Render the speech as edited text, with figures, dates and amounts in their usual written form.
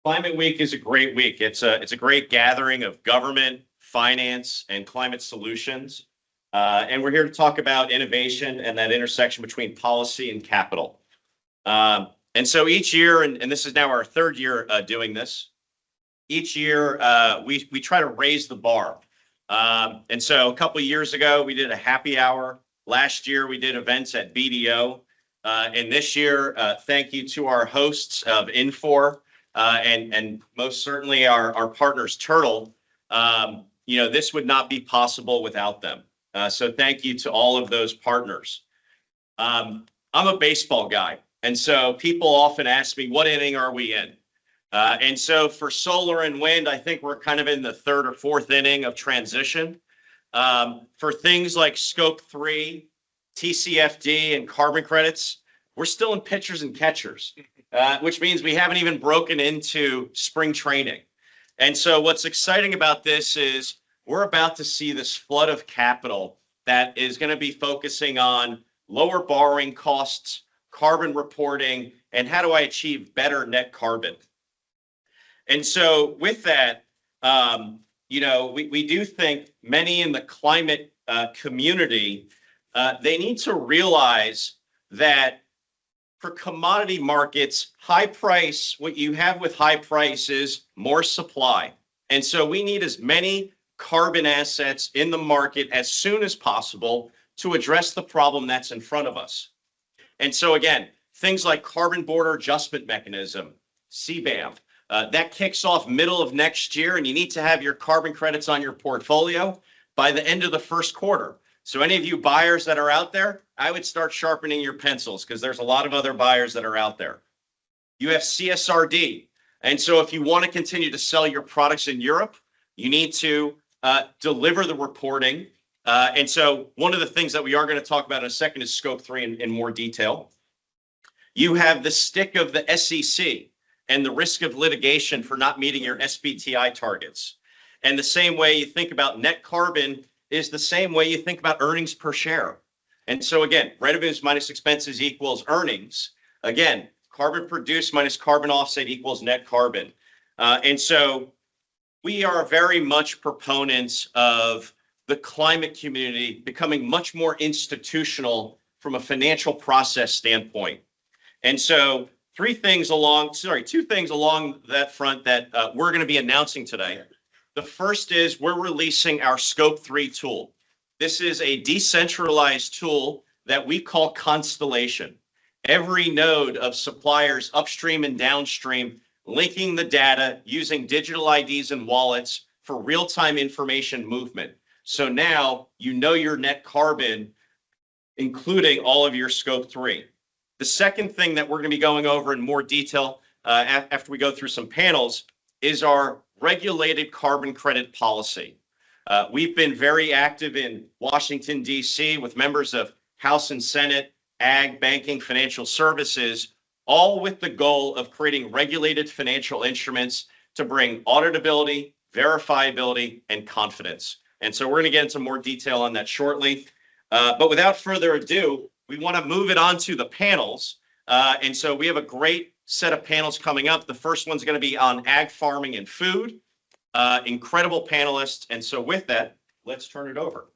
Climate Week is a great week. It's a great gathering of government, finance, and climate solutions. And we're here to talk about innovation and that intersection between policy and capital. And so each year, and this is now our third year doing this, each year we try to raise the bar. And so a couple of years ago, we did a happy hour. Last year, we did events at BDO. And this year, thank you to our hosts of Infor and most certainly our partners, Turtle. This would not be possible without them. So thank you to all of those partners. I'm a baseball guy. And so people often ask me, what inning are we in? And so for solar and wind, I think we're kind of in the third or fourth inning of transition. For things like Scope 3, TCFD, and carbon credits, we're still in pitchers and catchers, which means we haven't even broken into spring training. And so what's exciting about this is we're about to see this flood of capital that is going to be focusing on lower borrowing costs, carbon reporting, and how do I achieve better net carbon? And so with that, we do think many in the climate community, they need to realize that for commodity markets, high price, what you have with high price is more supply. And so we need as many carbon assets in the market as soon as possible to address the problem that's in front of us. And so again, things like carbon border adjustment mechanism, CBAM, that kicks off middle of next year, and you need to have your carbon credits on your portfolio by the end of the first quarter. So any of you buyers that are out there, I would start sharpening your pencils because there's a lot of other buyers that are out there. You have CSRD. And so if you want to continue to sell your products in Europe, you need to deliver the reporting. And so one of the things that we are going to talk about in a second is Scope 3 in more detail. You have the stick of the SEC and the risk of litigation for not meeting your SBTI targets. And the same way you think about net carbon is the same way you think about earnings per share. And so again, revenues minus expenses equals earnings. Again, carbon produced minus carbon offset equals net carbon. And so we are very much proponents of the climate community becoming much more institutional from a financial process standpoint. And so two things along that front that we're going to be announcing today. The first is we're releasing our Scope 3 tool. This is a decentralized tool that we call Constellation. Every node of suppliers upstream and downstream linking the data using digital IDs and wallets for real-time information movement. So now you know your net carbon, including all of your Scope 3. The second thing that we're going to be going over in more detail after we go through some panels is our regulated carbon credit policy. We've been very active in Washington, D.C. with members of House and Senate, Ag, Banking, Financial Services, all with the goal of creating regulated financial instruments to bring auditability, verifiability, and confidence. And so we're going to get into more detail on that shortly. But without further ado, we want to move it on to the panels. And so we have a great set of panels coming up. The first one's going to be on ag farming and food. Incredible panelists. And so with that, let's turn it over.